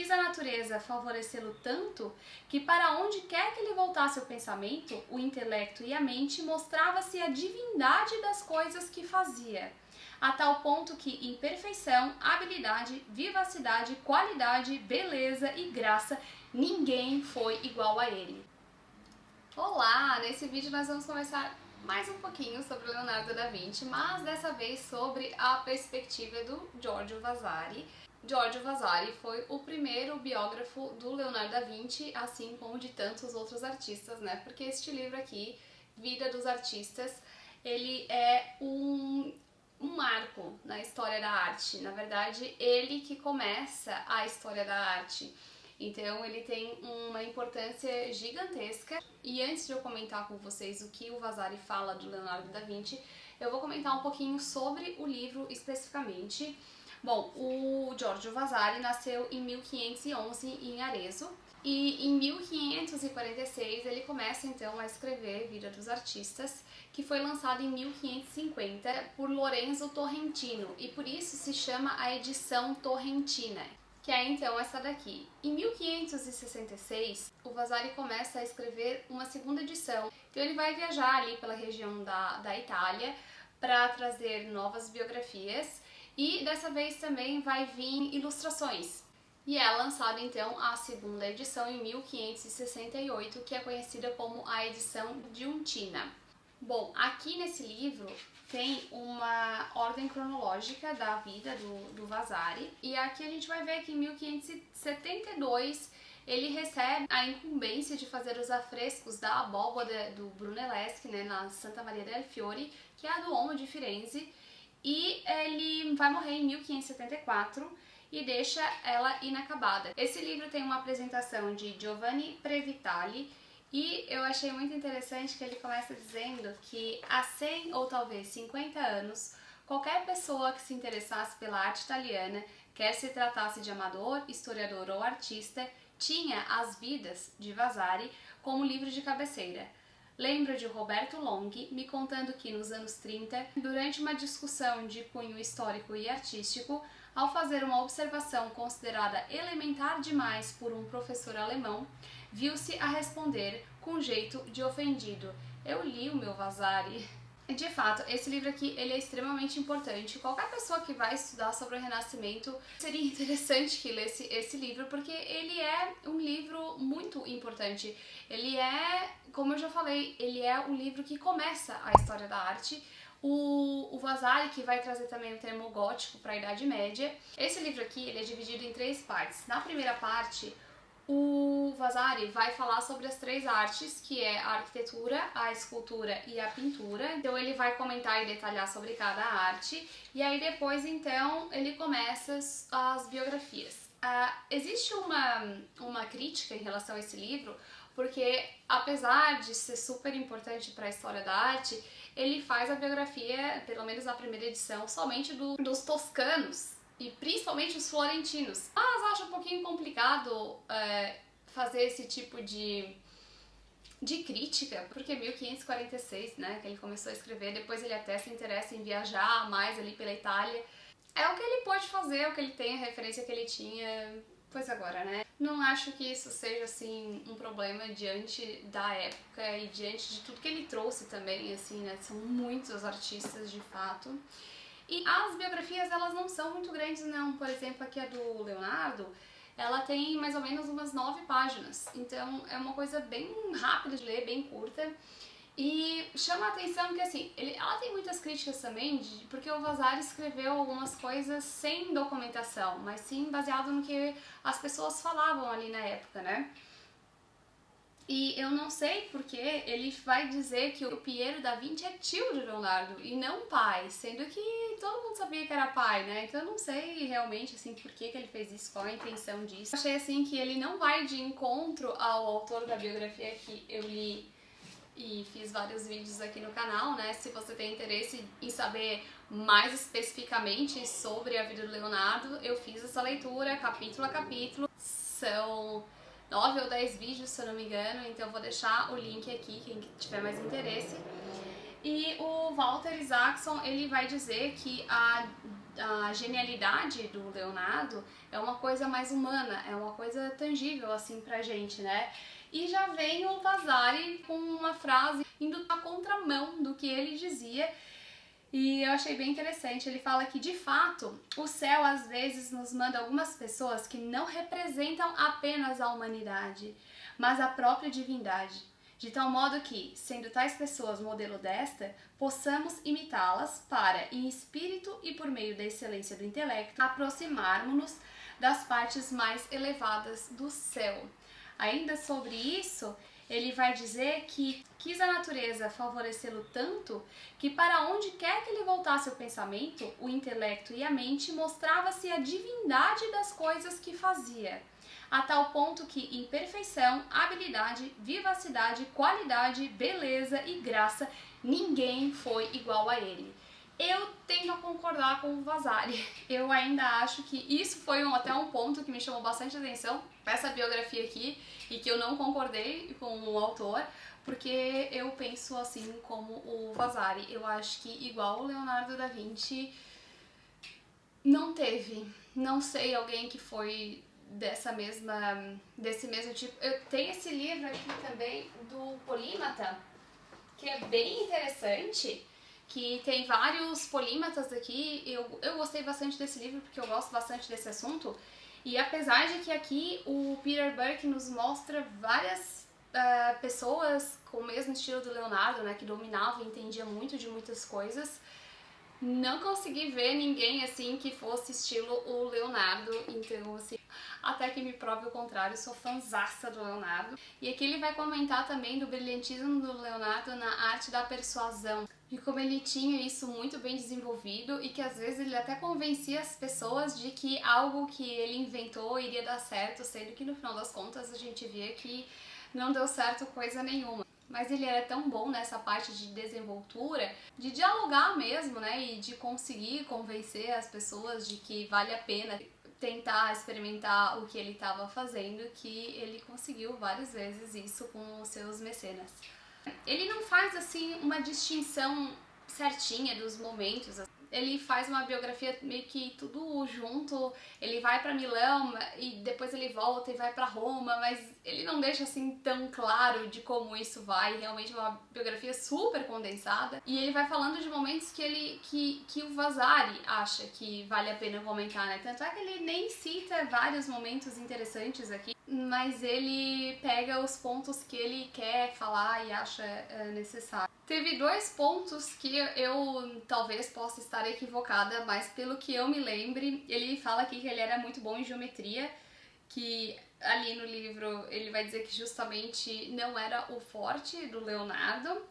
quis a natureza favorecê-lo tanto que para onde quer que ele voltasse o pensamento, o intelecto e a mente, mostrava-se a divindade das coisas que fazia, a tal ponto que em perfeição, habilidade, vivacidade, qualidade, beleza e graça, ninguém foi igual a ele. Olá! Nesse vídeo nós vamos conversar mais um pouquinho sobre Leonardo da Vinci, mas dessa vez sobre a perspectiva do Giorgio Vasari. Giorgio Vasari foi o primeiro biógrafo do Leonardo da Vinci, assim como de tantos outros artistas, né? Porque este livro aqui, Vida dos Artistas, ele é um marco na história da arte. Na verdade, ele que começa a história da arte. Então ele tem uma importância gigantesca. E antes de eu comentar com vocês o que o Vasari fala do Leonardo da Vinci, eu vou comentar um pouquinho sobre o livro especificamente. Bom, o Giorgio Vasari nasceu em 1511 em Arezzo e em 1546 ele começa então a escrever Vida dos Artistas, que foi lançado em 1550 por Lorenzo Torrentino e por isso se chama a edição Torrentina, que é então essa daqui. Em 1566, o Vasari começa a escrever uma segunda edição. Então ele vai viajar ali pela região da Itália para trazer novas biografias e dessa vez também vai vir ilustrações. E é lançada então a segunda edição em 1568, que é conhecida como a edição Diuntina. Bom, aqui nesse livro tem uma ordem cronológica da vida do Vasari, e aqui a gente vai ver que em 1572 ele recebe a incumbência de fazer os afrescos da abóbada do Brunelleschi, né, na Santa Maria del Fiore, que é a Duomo de Firenze, e ele vai morrer em 1574 e deixa ela inacabada. Esse livro tem uma apresentação de Giovanni Previtali, e eu achei muito interessante que ele começa dizendo que há 100 ou talvez 50 anos, qualquer pessoa que se interessasse pela arte italiana, quer se tratasse de amador, historiador ou artista, tinha As Vidas de Vasari como livro de cabeceira. Lembro de Roberto Longhi me contando que nos anos 30, durante uma discussão de cunho histórico e artístico, ao fazer uma observação considerada elementar demais por um professor alemão, viu-se a responder com jeito de ofendido: "Eu li o meu Vasari". De fato, esse livro aqui ele é extremamente importante. Qualquer pessoa que vai estudar sobre o Renascimento seria interessante que lesse esse livro, porque ele é um livro muito importante. Ele é, como eu já falei, ele é um livro que começa a história da arte. O Vasari, que vai trazer também o termo gótico para a Idade Média. Esse livro aqui ele é dividido em 3 partes. Na primeira parte, o Vasari vai falar sobre as 3 artes, que é a arquitetura, a escultura e a pintura. Então ele vai comentar e detalhar sobre cada arte. E aí depois, então, ele começa as biografias. Existe uma crítica em relação a esse livro, porque apesar de ser super importante para a história da arte, ele faz a biografia, pelo menos na primeira edição, somente dos toscanos, e principalmente os florentinos. Mas acho um pouquinho complicado fazer esse tipo de crítica, porque 1546, né, que ele começou a escrever, depois ele até se interessa em viajar mais ali pela Itália. É o que ele pôde fazer, é o que ele tem, a referência que ele tinha, pois agora, né? Não acho que isso seja, assim, um problema diante da época e diante de tudo que ele trouxe também, assim, né, são muitos artistas de fato. E as biografias, elas não são muito grandes não, por exemplo, aqui a do Leonardo, ela tem mais ou menos umas 9 páginas, então é uma coisa bem rápida de ler, bem curta, e chama a atenção que assim, ela tem muitas críticas também, porque o Vasari escreveu algumas coisas sem documentação, mas sim baseado no que as pessoas falavam ali na época, né? E eu não sei porque ele vai dizer que o Piero da Vinci é tio do Leonardo e não pai, sendo que todo mundo sabia que era pai, né? Então eu não sei realmente assim por que ele fez isso, qual a intenção disso. Eu achei assim que ele não vai de encontro ao autor da biografia que eu li e fiz vários vídeos aqui no canal, né? Se você tem interesse em saber mais especificamente sobre a vida do Leonardo, eu fiz essa leitura capítulo a capítulo. São 9 ou 10 vídeos, se eu não me engano, então eu vou deixar o link aqui, quem tiver mais interesse. E o Walter Isaacson, ele vai dizer que a a genialidade do Leonardo é uma coisa mais humana, é uma coisa tangível assim pra gente, né? E já vem o Vasari com uma frase indo na contramão do que ele dizia, e eu achei bem interessante. Ele fala que, de fato, o céu às vezes nos manda algumas pessoas que não representam apenas a humanidade, mas a própria divindade. De tal modo que, sendo tais pessoas modelo desta, possamos imitá-las para, em espírito e por meio da excelência do intelecto, aproximarmos-nos das partes mais elevadas do céu. Ainda sobre isso, ele vai dizer que quis a natureza favorecê-lo tanto que para onde quer que ele voltasse o pensamento, o intelecto e a mente, mostrava-se a divindade das coisas que fazia, a tal ponto que em perfeição, habilidade, vivacidade, qualidade, beleza e graça, ninguém foi igual a ele. Eu tendo a concordar com o Vasari. Eu ainda acho que isso foi até um ponto que me chamou bastante atenção, essa biografia aqui, e que eu não concordei com o autor, porque eu penso assim como o Vasari. Eu acho que igual o Leonardo da Vinci não teve, não sei, alguém que foi desse mesmo tipo. Eu tenho esse livro aqui também do Polímata, que é bem interessante, que tem vários polímatas aqui. Eu gostei bastante desse livro porque eu gosto bastante desse assunto. E apesar de que aqui o Peter Burke nos mostra várias pessoas com o mesmo estilo do Leonardo, né, que dominava e entendia muito de muitas coisas, não consegui ver ninguém assim que fosse estilo o Leonardo. Então, assim, até que me prove o contrário, sou fãzaça do Leonardo. E aqui ele vai comentar também do brilhantismo do Leonardo na arte da persuasão, e como ele tinha isso muito bem desenvolvido e que às vezes ele até convencia as pessoas de que algo que ele inventou iria dar certo, sendo que no final das contas a gente via que não deu certo coisa nenhuma. Mas ele era tão bom nessa parte de desenvoltura, de dialogar mesmo, né, e de conseguir convencer as pessoas de que vale a pena tentar experimentar o que ele estava fazendo, que ele conseguiu várias vezes isso com os seus mecenas. Ele não faz assim uma distinção certinha dos momentos. Ele faz uma biografia meio que tudo junto. Ele vai para Milão e depois ele volta e vai para Roma, mas ele não deixa assim tão claro de como isso vai. Realmente é uma biografia super condensada. E ele vai falando de momentos que o Vasari acha que vale a pena comentar, né? Tanto é que ele nem cita vários momentos interessantes aqui, mas ele pega os pontos que ele quer falar e acha necessário. Teve dois pontos que eu talvez possa estar equivocada, mas pelo que eu me lembre, ele fala aqui que ele era muito bom em geometria, que ali no livro ele vai dizer que justamente não era o forte do Leonardo.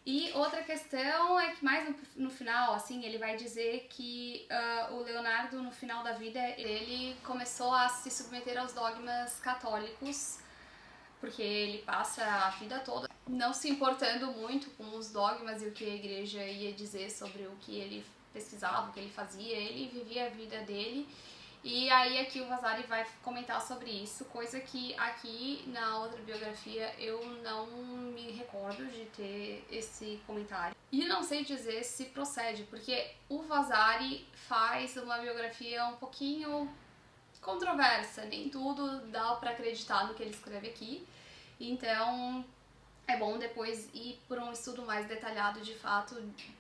E outra questão é que mais no final, assim, ele vai dizer que o Leonardo, no final da vida, ele começou a se submeter aos dogmas católicos, porque ele passa a vida toda não se importando muito com os dogmas e o que a igreja ia dizer sobre o que ele pesquisava, o que ele fazia. Ele vivia a vida dele. E aí aqui o Vasari vai comentar sobre isso, coisa que aqui na outra biografia eu não me recordo de ter esse comentário. E não sei dizer se procede, porque o Vasari faz uma biografia um pouquinho controversa, nem tudo dá pra acreditar no que ele escreve aqui. Então é bom depois ir por um estudo mais detalhado de fato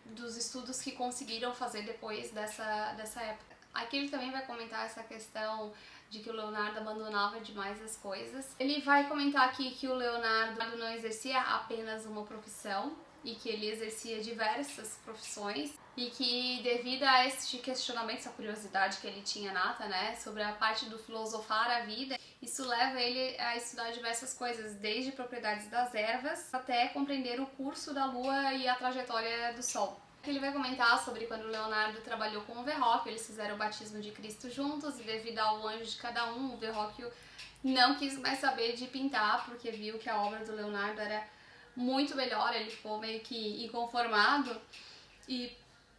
dos estudos que conseguiram fazer depois dessa época. Aqui ele também vai comentar essa questão de que o Leonardo abandonava demais as coisas. Ele vai comentar aqui que o Leonardo não exercia apenas uma profissão e que ele exercia diversas profissões, e que devido a este questionamento, essa curiosidade que ele tinha nata, né, sobre a parte do filosofar a vida, isso leva ele a estudar diversas coisas, desde propriedades das ervas até compreender o curso da Lua e a trajetória do Sol. Ele vai comentar sobre quando o Leonardo trabalhou com o Verrocchio, eles fizeram o batismo de Cristo juntos, e devido ao anjo de cada um, o Verrocchio não quis mais saber de pintar, porque viu que a obra do Leonardo era muito melhor. Ele ficou meio que inconformado e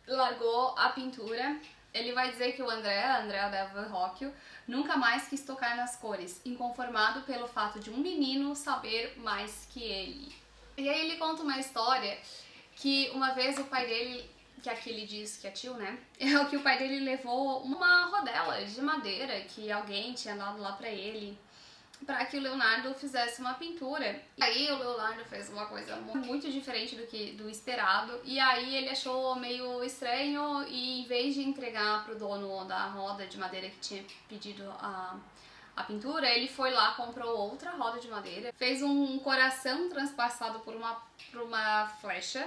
largou a pintura. Ele vai dizer que o Andrea del Verrocchio, nunca mais quis tocar nas cores, inconformado pelo fato de um menino saber mais que ele. E aí ele conta uma história que uma vez o pai dele que aqui ele diz que é tio, né? É o que o pai dele levou uma rodela de madeira que alguém tinha dado lá pra ele, para que o Leonardo fizesse uma pintura. E aí o Leonardo fez uma coisa muito diferente do esperado, e aí ele achou meio estranho e em vez de entregar pro dono da roda de madeira que tinha pedido a pintura, ele foi lá, comprou outra roda de madeira, fez um coração transpassado por uma flecha,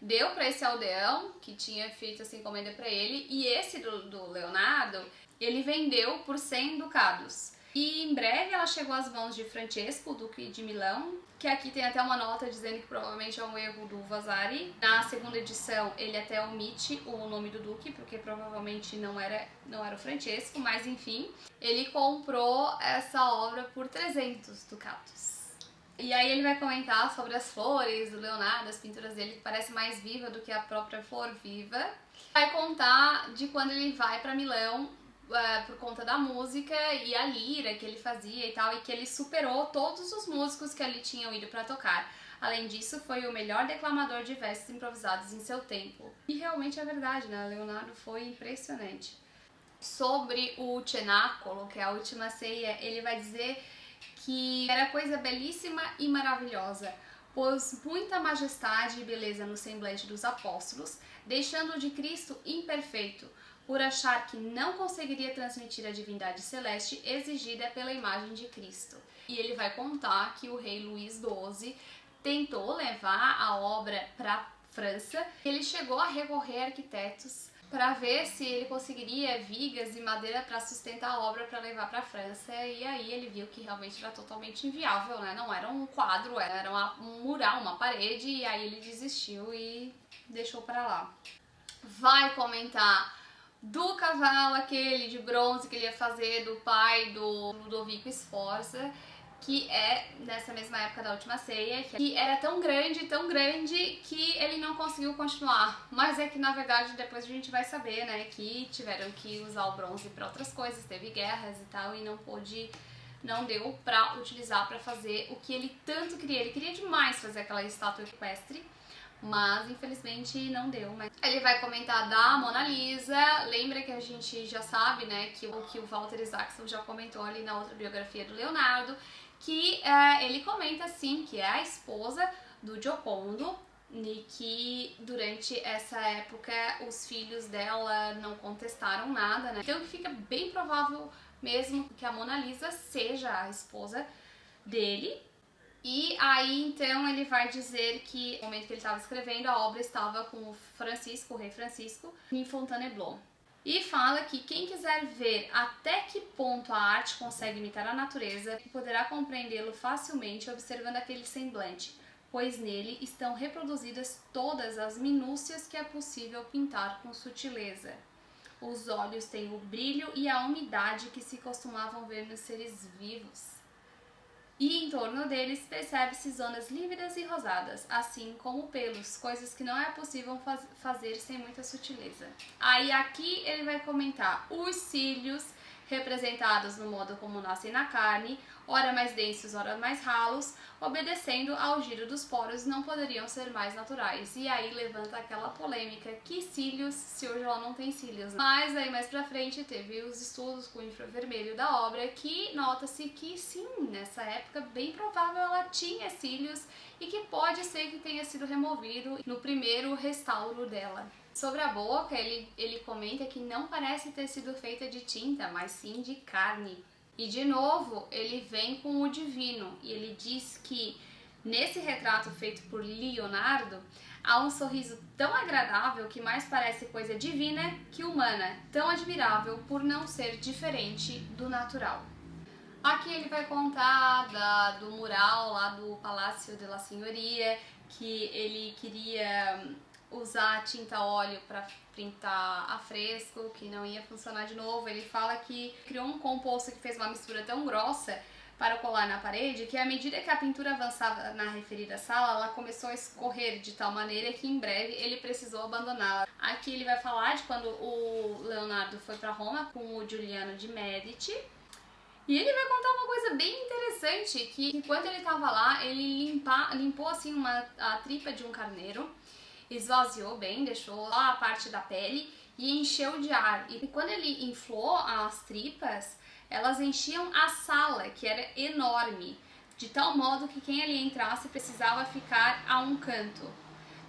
deu para esse aldeão que tinha feito essa encomenda para ele, e esse do Leonardo ele vendeu por 100 ducados. E em breve ela chegou às mãos de Francesco, duque de Milão, que aqui tem até uma nota dizendo que provavelmente é um erro do Vasari. Na segunda edição ele até omite o nome do duque, porque provavelmente não era o Francesco, mas enfim. Ele comprou essa obra por 300 ducados. E aí ele vai comentar sobre as flores do Leonardo, as pinturas dele, que parece mais viva do que a própria flor viva. Vai contar de quando ele vai para Milão, por conta da música e a lira que ele fazia e tal, e que ele superou todos os músicos que ali tinham ido para tocar. Além disso, foi o melhor declamador de versos improvisados em seu tempo. E realmente é verdade, né? Leonardo foi impressionante. Sobre o Cenacolo, que é a última ceia, ele vai dizer que era coisa belíssima e maravilhosa, pôs muita majestade e beleza no semblante dos apóstolos, deixando de Cristo imperfeito, por achar que não conseguiria transmitir a divindade celeste exigida pela imagem de Cristo. E ele vai contar que o rei Luís XII tentou levar a obra para França. Ele chegou a recorrer a arquitetos para ver se ele conseguiria vigas e madeira para sustentar a obra para levar para França, e aí ele viu que realmente era totalmente inviável, né? Não era um quadro, era um mural, uma parede, e aí ele desistiu e deixou para lá. Vai comentar do cavalo aquele de bronze que ele ia fazer do pai do Ludovico Sforza, que é nessa mesma época da Última Ceia, que era tão grande que ele não conseguiu continuar. Mas é que na verdade depois a gente vai saber, né, que tiveram que usar o bronze para outras coisas, teve guerras e tal, e não deu pra utilizar para fazer o que ele tanto queria. Ele queria demais fazer aquela estátua equestre, mas infelizmente não deu. Mas ele vai comentar da Mona Lisa. Lembra que a gente já sabe, né, que o Walter Isaacson já comentou ali na outra biografia do Leonardo, que ele comenta sim que é a esposa do Giocondo, e que durante essa época os filhos dela não contestaram nada, né? Então fica bem provável mesmo que a Mona Lisa seja a esposa dele. E aí, então, ele vai dizer que no momento que ele estava escrevendo, a obra estava com o rei Francisco, em Fontainebleau. E fala que quem quiser ver até que ponto a arte consegue imitar a natureza, poderá compreendê-lo facilmente observando aquele semblante, pois nele estão reproduzidas todas as minúcias que é possível pintar com sutileza. Os olhos têm o brilho e a umidade que se costumavam ver nos seres vivos. E em torno deles percebe-se zonas lívidas e rosadas, assim como pelos, coisas que não é possível fazer sem muita sutileza. Aí aqui ele vai comentar os cílios, representados no modo como nascem na carne, ora mais densos, ora mais ralos, obedecendo ao giro dos poros, não poderiam ser mais naturais. E aí levanta aquela polêmica, que cílios se hoje ela não tem cílios, né? Mas aí mais pra frente teve os estudos com o infravermelho da obra, que nota-se que sim, nessa época bem provável ela tinha cílios e que pode ser que tenha sido removido no primeiro restauro dela. Sobre a boca, ele comenta que não parece ter sido feita de tinta, mas sim de carne. E de novo, ele vem com o divino, e ele diz que nesse retrato feito por Leonardo, há um sorriso tão agradável que mais parece coisa divina que humana, tão admirável por não ser diferente do natural. Aqui ele vai contar do mural lá do Palácio de la Signoria, que ele queria usar tinta óleo para printar a fresco, que não ia funcionar de novo. Ele fala que criou um composto que fez uma mistura tão grossa para colar na parede que à medida que a pintura avançava na referida sala, ela começou a escorrer de tal maneira que em breve ele precisou abandoná-la. Aqui ele vai falar de quando o Leonardo foi para Roma com o Giuliano de Medici. E ele vai contar uma coisa bem interessante, que enquanto ele estava lá, ele limpou assim a tripa de um carneiro. esvaziou bem, deixou lá a parte da pele e encheu de ar. E quando ele inflou as tripas, elas enchiam a sala, que era enorme, de tal modo que quem ali entrasse precisava ficar a um canto.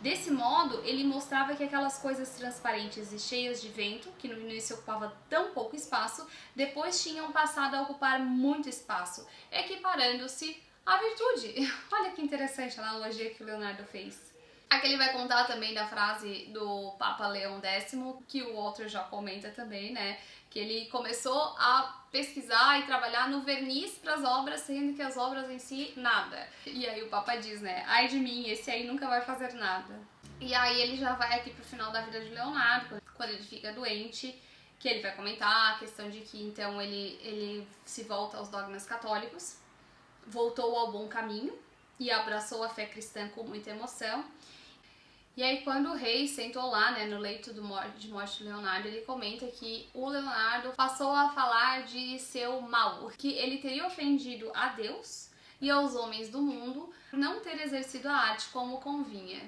Desse modo, ele mostrava que aquelas coisas transparentes e cheias de vento, que no início ocupava tão pouco espaço, depois tinham passado a ocupar muito espaço, equiparando-se à virtude. Olha que interessante a analogia que o Leonardo fez. Aqui ele vai contar também da frase do Papa Leão X, que o Walter já comenta também, né? Que ele começou a pesquisar e trabalhar no verniz para as obras, sendo que as obras em si, nada. E aí o Papa diz, né? Ai de mim, esse aí nunca vai fazer nada. E aí ele já vai aqui pro final da vida de Leonardo, quando ele fica doente, que ele vai comentar a questão de que então ele se volta aos dogmas católicos, voltou ao bom caminho e abraçou a fé cristã com muita emoção. E aí quando o rei sentou lá, né, no leito de morte de Leonardo, ele comenta que o Leonardo passou a falar de seu mal, que ele teria ofendido a Deus e aos homens do mundo por não ter exercido a arte como convinha.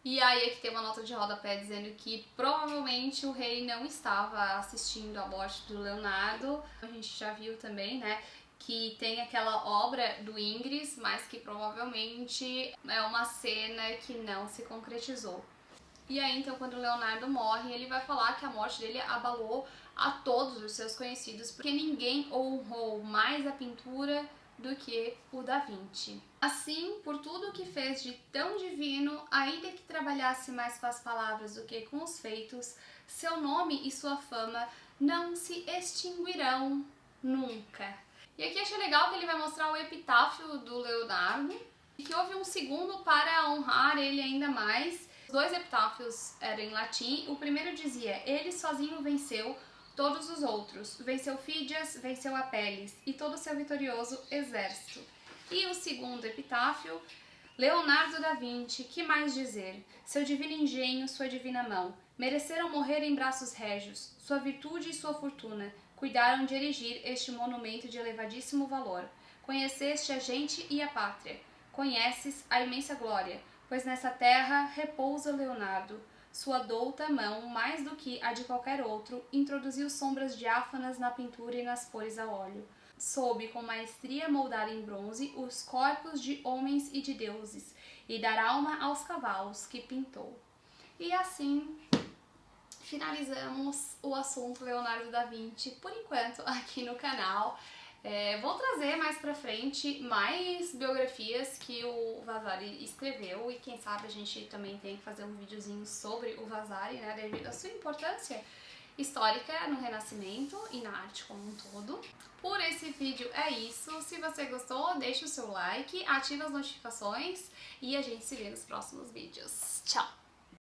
E aí aqui tem uma nota de rodapé dizendo que provavelmente o rei não estava assistindo a morte do Leonardo. A gente já viu também, né, que tem aquela obra do Ingres, mas que provavelmente é uma cena que não se concretizou. E aí então quando o Leonardo morre, ele vai falar que a morte dele abalou a todos os seus conhecidos, porque ninguém honrou mais a pintura do que o Da Vinci. Assim, por tudo o que fez de tão divino, ainda que trabalhasse mais com as palavras do que com os feitos, seu nome e sua fama não se extinguirão nunca. E aqui achei legal que ele vai mostrar o epitáfio do Leonardo, e que houve um segundo para honrar ele ainda mais. Os dois epitáfios eram em latim. O primeiro dizia: ele sozinho venceu todos os outros, venceu Fídias, venceu Apelles e todo o seu vitorioso exército. E o segundo epitáfio: Leonardo da Vinci, que mais dizer? Seu divino engenho, sua divina mão, mereceram morrer em braços régios, sua virtude e sua fortuna cuidaram de erigir este monumento de elevadíssimo valor. Conheceste a gente e a pátria, conheces a imensa glória, pois nessa terra repousa Leonardo. Sua douta mão, mais do que a de qualquer outro, introduziu sombras diáfanas na pintura e nas cores a óleo. Soube com maestria moldar em bronze os corpos de homens e de deuses, e dar alma aos cavalos que pintou. E assim finalizamos o assunto Leonardo da Vinci, por enquanto, aqui no canal. Vou trazer mais pra frente mais biografias que o Vasari escreveu, e quem sabe a gente também tem que fazer um videozinho sobre o Vasari, né, devido à sua importância histórica no Renascimento e na arte como um todo. Por esse vídeo é isso. Se você gostou, deixa o seu like, ativa as notificações e a gente se vê nos próximos vídeos. Tchau!